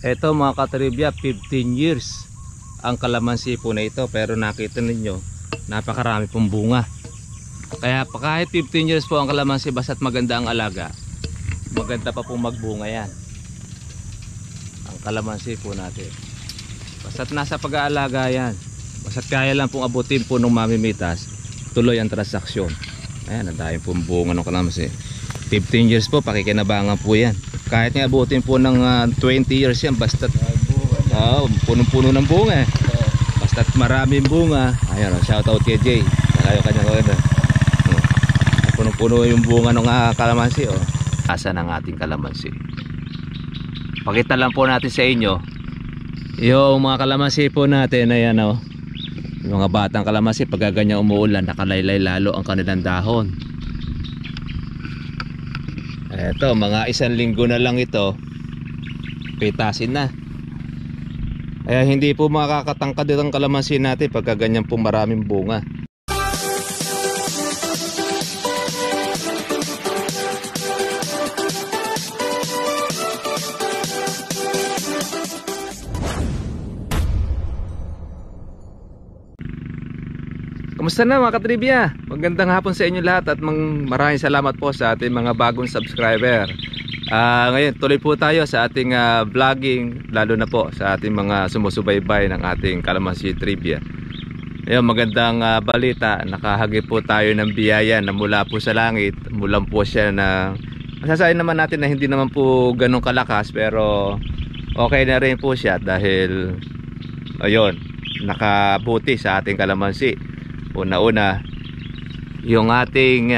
Ito mga katribya, 15 years ang kalamansi po na ito, pero nakita ninyo napakarami pong bunga. Kaya kahit 15 years po ang kalamansi, basta't maganda ang alaga, maganda pa pong magbunga yan ang kalamansi po natin. Basta't nasa pag-aalaga yan, basta't kaya lang pong abutin po nung mamimitas, tuloy ang transaksyon. Ayan, ang dahil pong bunga ng kalamansi. 15 years po, pakikinabangan po yan. Kahit nga abutin po ng 20 years yan, basta't punong-puno ng bunga eh. Basta't maraming bunga. Ayan, shoutout kay Jay, nakayo kanya punong-puno yung bunga ng kalamansi. Asan ang ating kalamansi? Pakita lang po natin sa inyo yung mga kalamansi po natin. Ayan yung mga batang kalamansi, pag ganyan umuulan, nakalaylay lalo ang kanilang dahon. Eto, mga 1 linggo na lang ito, pitasin na. Kaya hindi po makakatangkad ang kalamansi natin pagka ganyan po maraming bunga. Kamusta na mga katribya? Magandang hapon sa inyo lahat at maraming salamat po sa ating mga bagong subscriber. Ngayon tuloy po tayo sa ating vlogging, lalo na po sa ating mga sumusubaybay ng ating kalamansi trivia. Ngayon, magandang balita, nakahagip po tayo ng biyaya na mula po sa langit. Mula po siya na masasabi naman natin na hindi naman po ganun kalakas, pero okay na rin po siya dahil ayun, nakabuti sa ating kalamansi. Una-una, yung ating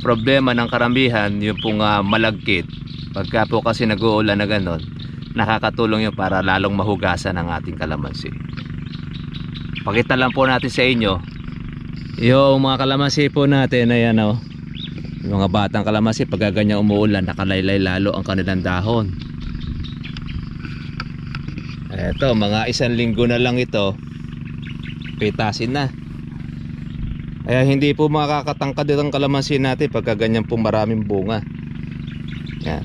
problema ng karamihan, yung pong malagkit. Pagka po kasi nag-uulan na ganon, nakakatulong yun para lalong mahugasan ang ating kalamansi. Pakita lang po natin sa inyo yung mga kalamansi po natin. Ayan yung mga batang kalamansi, pag ganyan umuulan, nakalaylay lalo ang kanilang dahon. Eto, mga 1 linggo na lang ito, pitasin na. Kaya hindi po makakatangkad ang kalamansi natin pagka ganyan po maraming bunga. Yan.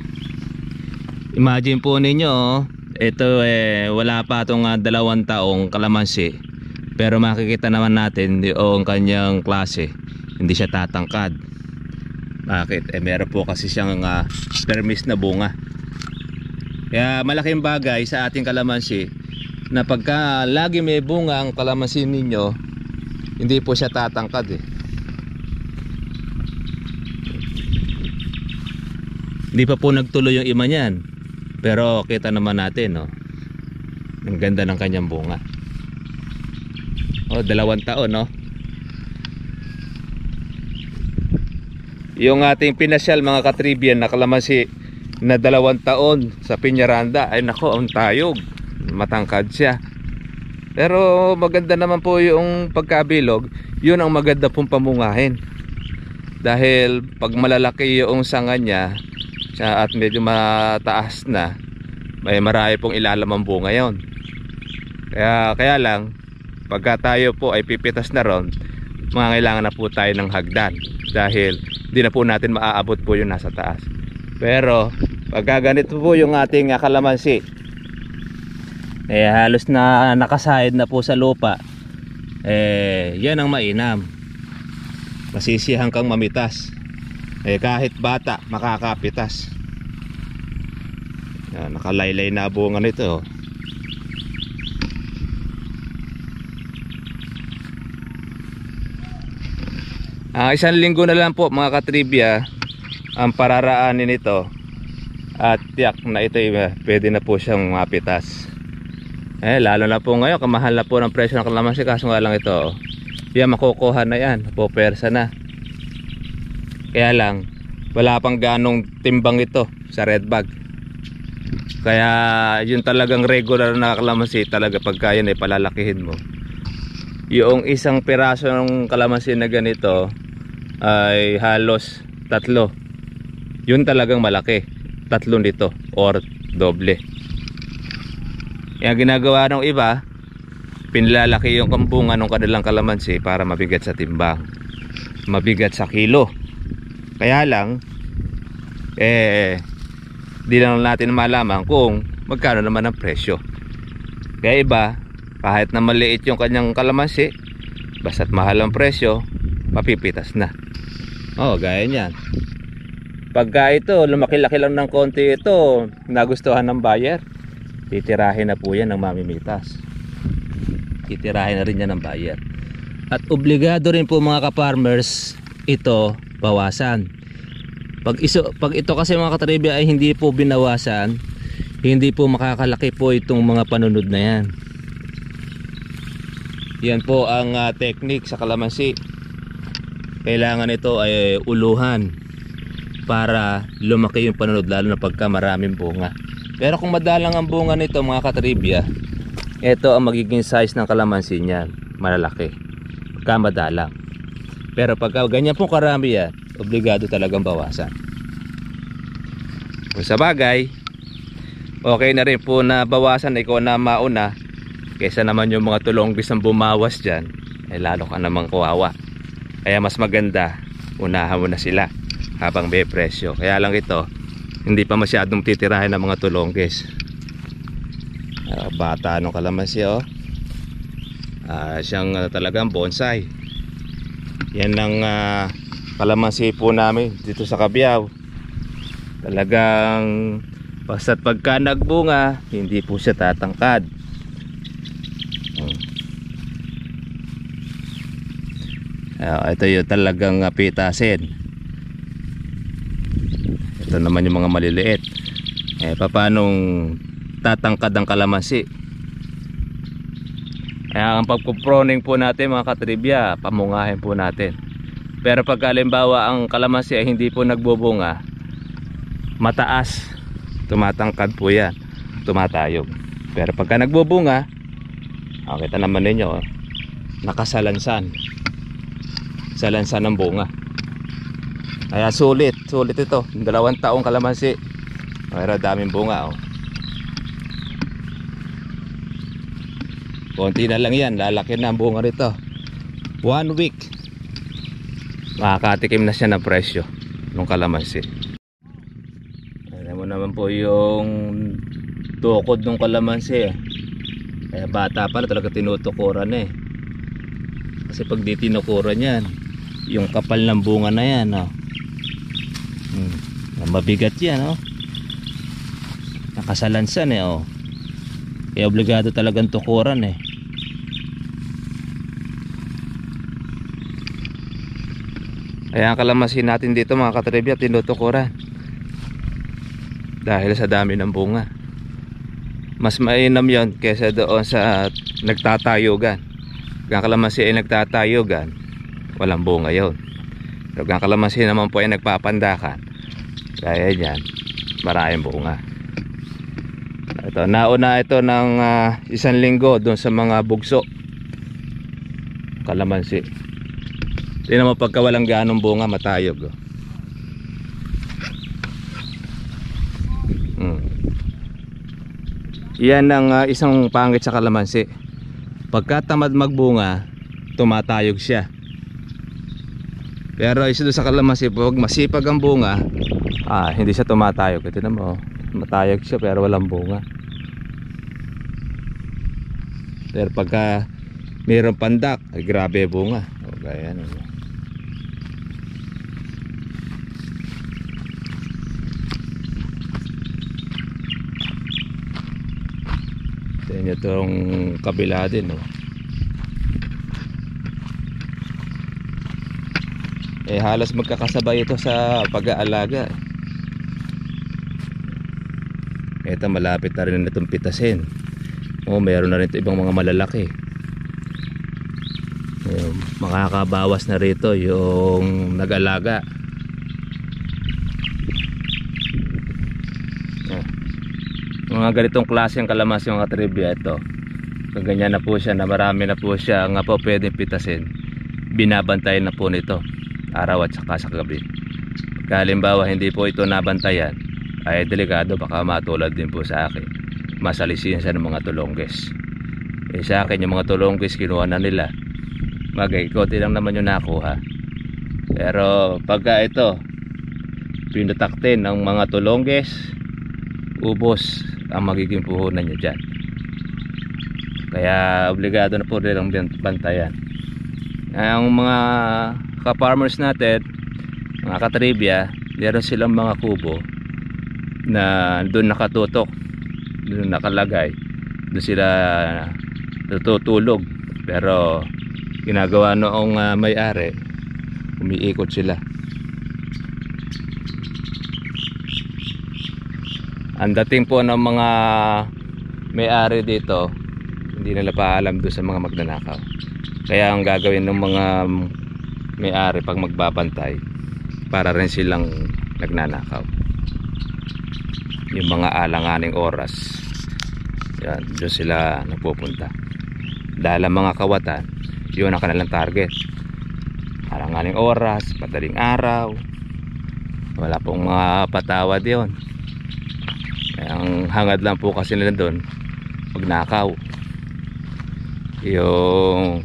Imagine po ninyo, ito wala pa itong 2 taong kalamansi, pero makikita naman natin yung kanyang klase, hindi siya tatangkad. Bakit? Meron po kasi siyang permis na bunga. Kaya malaking bagay sa ating kalamansi na pagka lagi may bunga ang kalamansi ninyo, hindi po siya tatangkad Hindi pa po nagtuloy yung ima niyan, pero kita naman natin ang ganda ng kanyang bunga. 2 taon yung ating pinasyal mga katribyan na kalamansi na 2 taon sa Peñaranda, ay nako, ang tayog, matangkad siya. Pero maganda naman po yung pagkabilog. Yun ang maganda pong pamungahin, dahil pag malalaki yung sanga niya at medyo mataas na, may marami pong ilalamang bunga yon. Kaya lang, pagka tayo po ay pipitas na ron, kailangan na po tayo ng hagdan, dahil hindi na po natin maaabot po yung nasa taas. Pero pagka ganito po yung ating kalamansi, halos na nakasahid na po sa lupa, yan ang mainam. Masisiyahan kang mamitas, kahit bata makakapitas. Yan, nakalaylay na bunga nito. 1 linggo na lang po mga katribya ang pararaanin nito, at tiyak na ito pwede na po siyang mapitas. Lalo na po ngayon, kamahal na po ng presyo ng kalamansi, kaso nga lang ito, yan, makukuha na yan, pupersa na. Kaya lang, wala pang ganong timbang ito sa red bag. Kaya yun talagang regular na kalamansi talaga, pagka yan ay palalakihin mo. Yung isang piraso ng kalamansi na ganito ay halos 3. Yun talagang malaki, 3 nito or doble. Yung ginagawa ng iba, pinlalaki yung kampungan ng kanilang kalamansi para mabigat sa timbang, mabigat sa kilo. Kaya lang di lang natin malaman kung magkano naman ang presyo. Kaya iba, kahit na maliit yung kanyang kalamansi, basta't mahal ang presyo, mapipitas na. Gaya niyan. Pagka ito, lumaki-laki lang ng konti ito, nagustuhan ng buyer, titirahin na po yan ng mamimitas. Titirahin na rin yan ng buyer. At obligado rin po mga ka-farmers, ito bawasan. Pag ito kasi mga katribya ay hindi po binawasan, hindi po makakalaki po itong mga panunod na yan. Yan po ang technique sa kalamansi. Kailangan ito ay uluhan para lumaki yung panunod, lalo na pagka maraming bunga. Pero kung madalang ang bunga nito mga katribya, ito ang magiging size ng kalamansi niyan, malalaki pagka madalang. Pero pagka ganyan pong karami yan, obligado talagang bawasan. Kung sa bagay, okay na rin po na bawasan, ikaw na mauna, kaysa naman yung mga tulonggis ang bumawas dyan, ay lalo ka namang kawawa. Kaya mas maganda, unahan mo na sila habang may presyo. Kaya lang ito, hindi pa masyadong titirahin ng mga tulonggis. Bata nung kalamansi, siyang talagang bonsai. Yan ang kalamansi po namin dito sa Cabiao. Talagang basta't pagka nagbunga, hindi po siya tatangkad. Ito yung talagang pitasin. Ito naman yung mga maliliit. Paanong tatangkad ang kalamansi? Ang pagpuproning po natin mga katribya, pamungahin po natin. Pero pag halimbawa ang kalamansi ay hindi po nagbubunga, mataas, tumatangkad po yan, tumatayog. Pero pagka nagbubunga, kita naman ninyo, nakasalansan, salansan ng bunga. Kaya sulit ito, 2 taong kalamansi, pero daming bunga. Konti na lang yan, lalaki na ang bunga rito. 1 week, makakatikim na siya ng presyo ng kalamansi. Alam mo naman po yung tukod ng kalamansi. Bata pa na talaga tinutukuran kasi pag di tinukuran yan, yung kapal ng bunga na yan, mabigat yan, nakasalansan kaya obligado talagang tukuran Kaya ang kalamansi natin dito mga katribya, tinutukuran dahil sa dami ng bunga. Mas mainam yon kaysa doon sa nagtatayugan. Ang kalamansi ay nagtatayugan, walang bunga yon. Pero ang kalamansi naman po ay nagpapandakan, kaya yan, maraming bunga. Ito, nauna ito ng 1 linggo doon sa mga bugso kalamansi. Tingnan mo pagka walang ganong bunga, matayog. Yan ang isang pangit sa kalamansi. Pagka tamad magbunga, tumatayog siya. Pero isa doon sa kalamansi, pag masipag ang bunga, hindi siya tumatayog. Tingnan mo, matayog siya pero walang bunga. Pero pagka mayroong pandak, ay grabe bunga. Gaya yan. Ito itong kabila din, halos magkakasabay ito sa pag-aalaga. Ito malapit na rin itong pitasin. Meron na rin ito ibang mga malalaki. Makakabawas na rito yung nag-alaga. Mga ganitong klase ang kalamansi mga katribya, ito pag ganyan na po siya, na marami na po siya nga po pwedeng pitasin, binabantayan na po nito araw at saka sa gabi. Halimbawa hindi po ito nabantayan, ay delikado, baka matulad din po sa akin, masalisiyan siya ng mga tulonggis. Sa akin yung mga tulonggis kinuha na nila, konti lang naman yung nakuha. Pero pagka ito pinutaktin ng mga tulonggis, ubos ang magiging puhunan nyo dyan. Kaya obligado na po nilang bantayan. Ang mga ka-farmers natin, mga katribya, meron silang mga kubo na doon nakatutok, doon nakalagay, doon sila natutulog. Pero ginagawa noong may-ari, umiikot sila. Ang dating po ng mga may-ari dito, hindi nila pa alam doon sa mga magnanakaw. Kaya ang gagawin ng mga may-ari pag magbabantay, para rin silang nagnanakaw. Yung mga alanganing oras, yan, doon sila napupunta. Dahil ang mga kawatan, yun ang kanilang target. Alanganing oras, madaling araw, wala pong mga patawad yun. Ang hangad lang po kasi nila doon, magnakaw, yung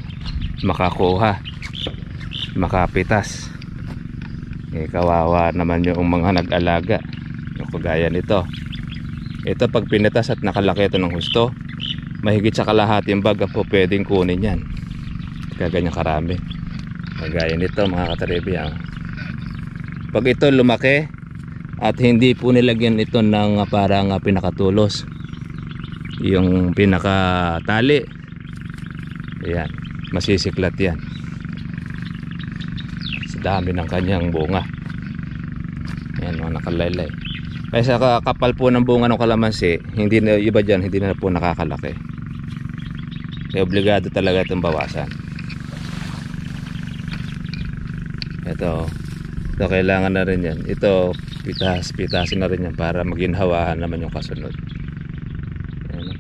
makakuha, makapitas. Kawawa naman yung mga nag-alaga, yung kagaya nito. Ito pag pinitas at nakalaki ito ng husto, mahigit sa kalahating bag po pwedeng kunin yan, kaganyan karami. Kagaya nito mga katribya. Pag ito lumaki at hindi po nilagyan ito ng parang pinakatulos, yung pinakatali, ayan, masisiklat yan sa dami ng kanyang bunga. Ayan, mga nakalaylay. Kaya sa kapal po ng bunga ng kalamansi, hindi na iba dyan, hindi na po nakakalaki. Kaya obligado talaga itong bawasan. Ito kailangan na rin yan. Ito pitasin na rin yan para maginhawaan naman yung kasunod. Ayan.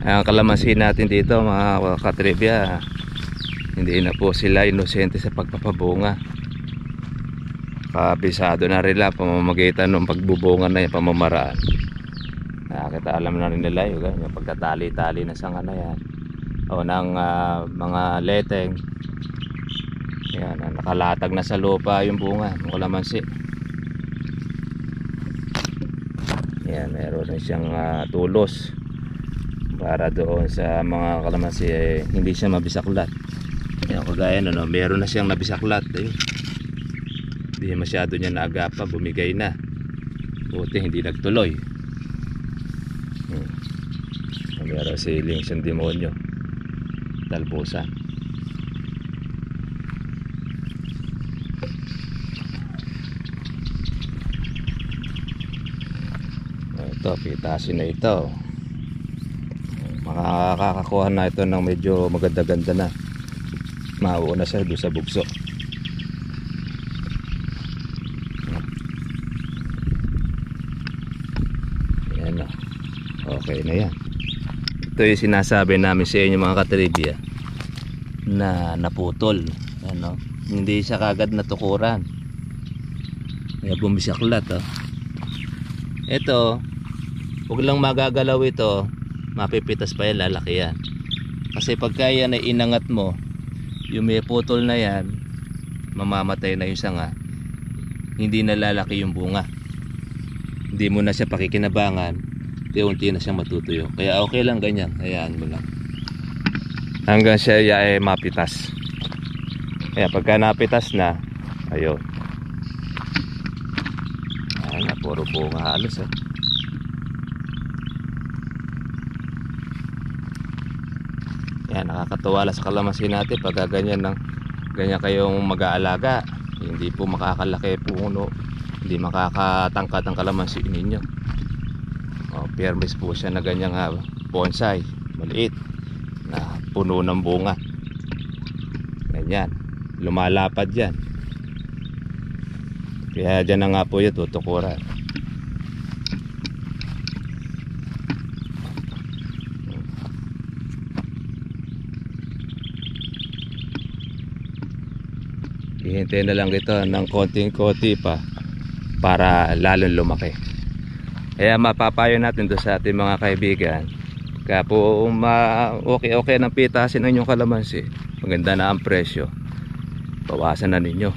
Ang kalamansi natin dito mga katribya, hindi na po sila inosente sa pagpapabunga. Kabisado na rin nila pamamagitan ng pagbubunga na yung pamamaraan. Nakakita alam na rin nila yung pagkatali-tali na sanga na yan, o ng mga leteng. Yan, nakalatag na sa lupa yung bunga ng kalamansi. Yan, meron rin siyang tulos para doon sa mga kalamansi hindi siya mabisaklat. Yan, kagaya no, meron na siyang nabisaklat. Hindi masyado niya naagapa, bumigay na. Buti hindi nagtuloy. Meron siling siyang demonyo, talbusan. Ito, pitasin na ito. Makakakuha na ito ng medyo maganda-ganda na. Mauuna siya doon sa bugso. Ayan o. Okay na yan. Ito yung sinasabi namin sa inyo mga katribya, na naputol. Ano? Hindi siya kagad natukuran. Kaya bumisaklat. Ito, huwag lang magagalaw ito, mapipitas pa yan, lalaki yan. Kasi pagka yan ay inangat mo, yung may putol na yan, mamamatay na yung sanga, hindi na lalaki yung bunga. Hindi mo na siya pakikinabangan, unti na siya matutuyo. Kaya okay lang ganyan, hayaan mo lang hanggang siya ay mapitas. Kaya pagka napitas na, ayun, ay na, puro bunga halos Yan, nakakatuwa lang sa kalamansi natin pagka ganyan kayong mag-aalaga. Hindi po makakalaki puno, hindi makakatangkad ang kalamansi ninyo. Permis po siya na ganyang bonsai, maliit na puno ng bunga. Ganyan, lumalapad yan. Kaya dyan na nga po yun tutukuran. Hihintayin na lang ito ng konting-konti pa para lalong lumaki. Kaya mapapayo natin doon sa ating mga kaibigan, kaya po okay ng pitasin ng inyong kalamansi, maganda na ang presyo. bawasan na ninyo,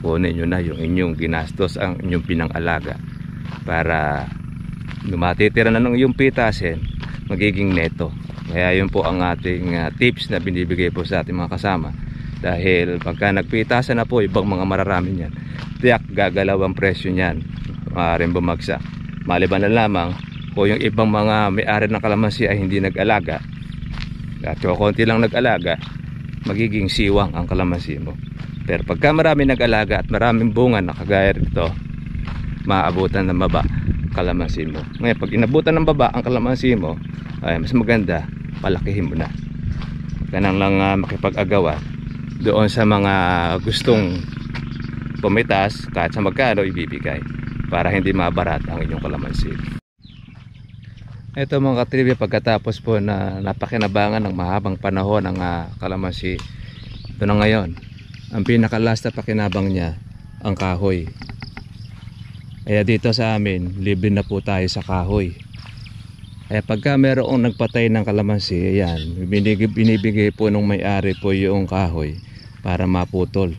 kunin nyo na yung inyong ginastos, ang inyong pinang-alaga, para matitira na ng iyong pitasin, magiging neto. Kaya yun po ang ating tips na binibigay po sa ating mga kasama. Dahil pagka nagpitasan na po ibang mga mararami niyan, tiyak gagalaw ang presyo niyan, maaaring bumagsak. Maliban na lamang kung yung ibang mga may-ari ng kalamansi ay hindi nag-alaga, at konti lang nag-alaga, magiging siwang ang kalamansi mo. Pero pagka marami nag-alaga at maraming bunga na kagaya rito, maabutan ng baba kalamansi mo. Ngayon pag inabutan ng baba ang kalamansi mo, ay mas maganda palakihin mo na. Ganang lang makipag-agawan doon sa mga gustong pumitas kahit sa magkano ibibigay, para hindi mabarat ang inyong kalamansi. Ito mga katribya, pagkatapos po na napakinabangan ng mahabang panahon ng kalamansi, ito na ngayon ang pinaka-last na pakinabang niya, ang kahoy. Kaya dito sa amin libre na po tayo sa kahoy. Kaya pagka mayroong nagpatay ng kalamansi, ayan, binibigay po nung may-ari po yung kahoy para maputol.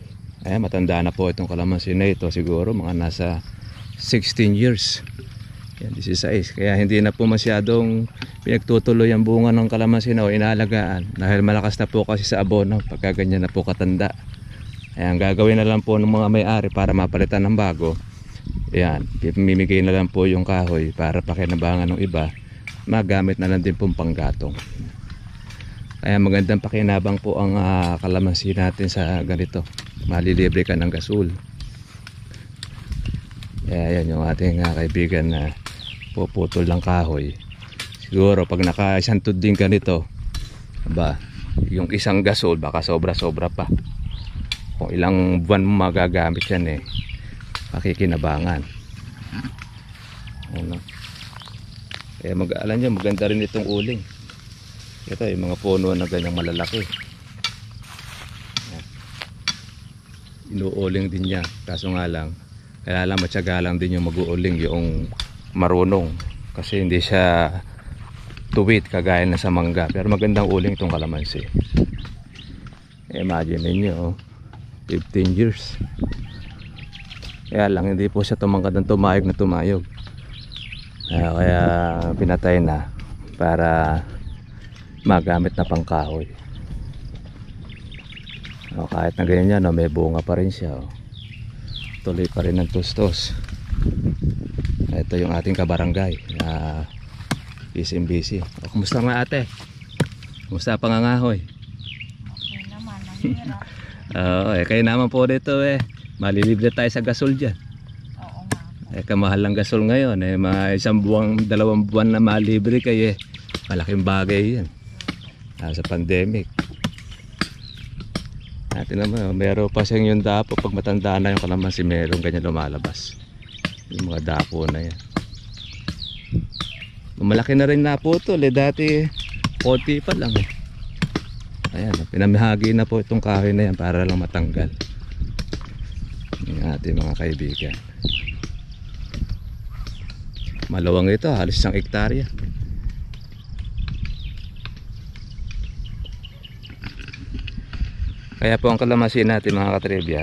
Ayan, matanda na po itong kalamansi na ito, siguro mga nasa 16 years. Yan, 16. Kaya hindi na po masyadong pinagtutuloy ang bunga ng kalamansi na o inaalagaan, dahil malakas na po kasi sa abono pagka ganyan na po katanda. Kaya ang gagawin na lang po ng mga may-ari para mapalitan ng bago, yan, mimigay na lang po yung kahoy para pakinabangan ng iba, magamit na lang din pong panggatong. Kaya magandang pakinabang po ang kalamansi natin sa ganito, malilibre ka ng gasol. Kaya yan yung ating kaibigan na puputol ng kahoy. Siguro pag naka-isantod din ganito, aba, yung isang gasol baka sobra-sobra pa. Kung ilang buwan mo magagamit yan, pakikinabangan. Ano? Kaya mag-aalan nyo, maganda rin itong uling. Ito yung mga puno na ganyang malalaki, inuuling din niya. Kaso nga lang, kaya lang matyaga lang din yung mag-uuling yung marunong, kasi hindi siya tuwid kagaya na sa mangga. Pero magandang uling itong kalamansi. Imagine ninyo, 15 years. Kaya lang hindi po siya tumangkad ng tumayog na tumayog. Kaya pinatay na para magamit na pangkahoy. Kahit na ganyan yan, may bunga pa rin siya. Tuloy pa rin ng tustos. Ito yung ating kabarangay na busy. Kumusta nga ate? Kumusta pangangahoy? Okay naman, mahirap. Kayo naman po dito malilibre tayo sa gasol dyan. Oo nga. Kamahal lang gasol ngayon, mga 1 buwan, 2 buwan na malibre kayo, malaking bagay yan sa pandemic. Natin naman, meron pa siyang yung dapo. Pag matanda na yung kalamansi, meron ganyan lumalabas, yung mga dapo na yan. Malaki na rin naputol dati konti pa lang Ayan, pinamihagi na po itong kahoy na yan para lang matanggal yung ating mga kaibigan. Malawang ito, halos 1 hektarya. Kaya po ang kalamansi natin mga katribya,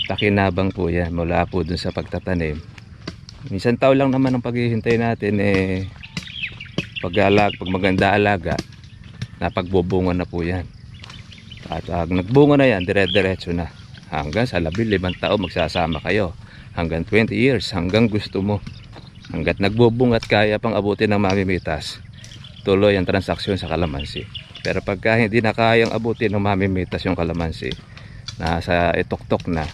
pakinabang po yan mula po dun sa pagtatanim. Minsan taon lang naman ang paghihintay natin, pag maganda alaga, napagbubunga na po yan. At nagbunga na yan, dire-diretso na hanggang sa 15 taon magsasama kayo, hanggang 20 years, hanggang gusto mo. Hanggat nagbubunga at kaya pang abutin ng mamimitas, tuloy ang transaksyon sa kalamansi. Pero pagka hindi na kayang abutin ng mamimitas yung kalamansi, nasa ituktok na,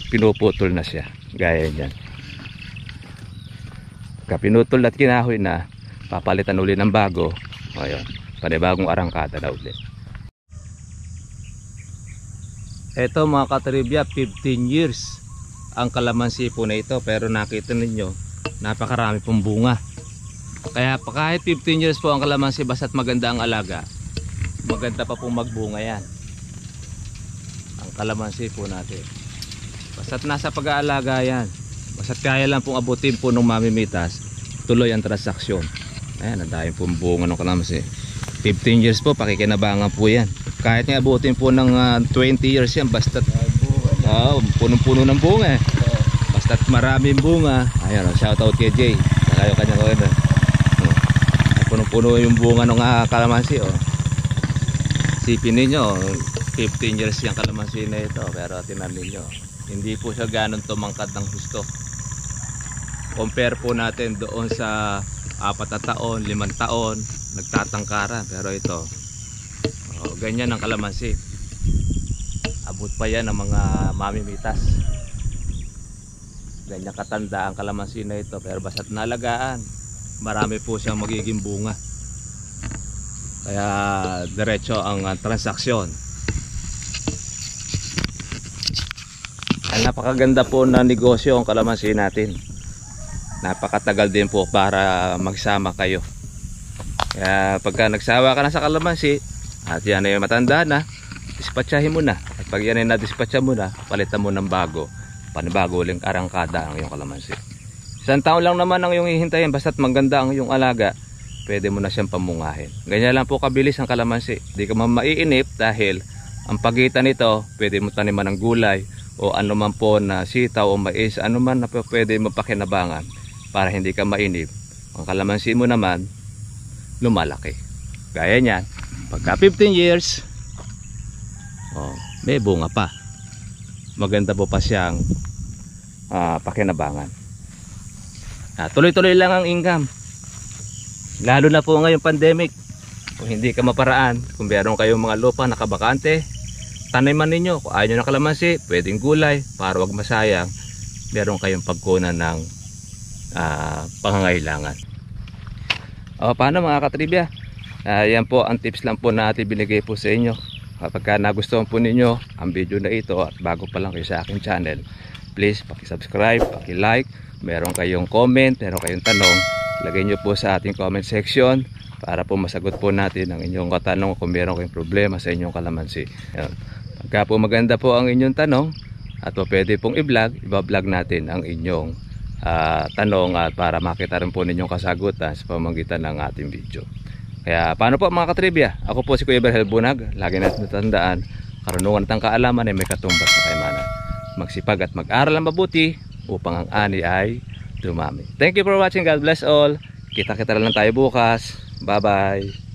pinuputol na siya, gaya niyan. Pagka pinutol at kinahoy na, papalitan uli ng bago. Ayun, panibagong arangkada na ulit. Ito mga katribya, 15 years ang kalamansi po na ito, pero nakita ninyo napakarami pong bunga. Kaya kahit 15 years po ang kalamansi, basta't maganda ang alaga, maganda pa pong magbunga yan ang kalamansi po natin. Basta't nasa pag-aalaga yan, basta't kaya lang pong abutin po ng mamimitas, tuloy ang transaksyon. Ayan, ang dahil pong bunga ng kalamansi. 15 years po, pakikinabangan po yan. Kahit nga abutin po ng 20 years yan, basta't punong-puno ng bunga eh. Basta't maraming bunga. Ayan, shoutout kay Jay. Kayo kanya punong-puno yung bunga ng kalamansi. Sipin ninyo, 15 years yung kalamansi na ito, pero tinan ninyo, hindi po siya ganun tumangkad ng husto. Compare po natin doon sa 4 na taon, 5 taon nagtatangkaran, pero ito ganyan ang kalamansi. Abot pa yan ng mga mamimitas. Ganyan katanda ang kalamansi na ito, pero basta't nalagaan, marami po siyang magiging bunga. Kaya diretso ang transaksyon. Napakaganda po na negosyo ang kalamansi natin. Napakatagal din po para magsama kayo. Kaya pagka nagsawa ka na sa kalamansi at yan ay matanda na, dispatchahin mo na. At pag yan ay na-dispatcha mo na, palitan mo ng bago. Panibago uling arangkada ang iyong kalamansi. 1 taon lang naman ang iyong hihintayin, basta't maganda ang iyong alaga, pwede mo na siyang pamungahin. Ganyan lang po kabilis ang kalamansi. Di ka maiinip dahil ang pagitan nito, pwede mo taniman ng gulay o anuman po na sitaw o mais, anuman na pwede mapakinabangan para hindi ka mainip. Ang kalamansi mo naman lumalaki. Gaya niyan, pagka 15 years may bunga pa. Maganda po pa siyang pakinabangan. Tuloy-tuloy lang ang income. Lalo na po ngayong pandemic. Kung hindi ka maparaan, kung meron kayong mga lupa nakabakante, taniman ninyo. Kung ayaw nyo ng kalamansi, pwedeng gulay para wag masayang. Meron kayong pagkunan ng pangangailangan. Paano mga katribya? Yan po ang tips lang po na ating binigay po sa inyo. Kapag nagustuhan po ninyo ang video na ito at bago pa lang kayo sa aking channel, please paki-subscribe, paki-like. Meron kayong comment, meron kayong tanong, lagay nyo po sa ating comment section para po masagot po natin ang inyong katanong kung meron kayong problema sa inyong kalamansi. Pagka po maganda po ang inyong tanong at po pwede pong i-vlog natin ang inyong tanong at para makita rin po ninyong kasagutan sa pamamagitan ng ating video. Kaya paano po mga katribya? Ako po si Kuya Berhel Bunag. Lagi natin natandaan, karunungan at ang kaalaman ay may katumbas sa kayamanan. Magsipag at mag-aral ang mabuti upang ang ani ay dumami. Thank you for watching. God bless all. Kita-kita lang tayo bukas. Bye bye.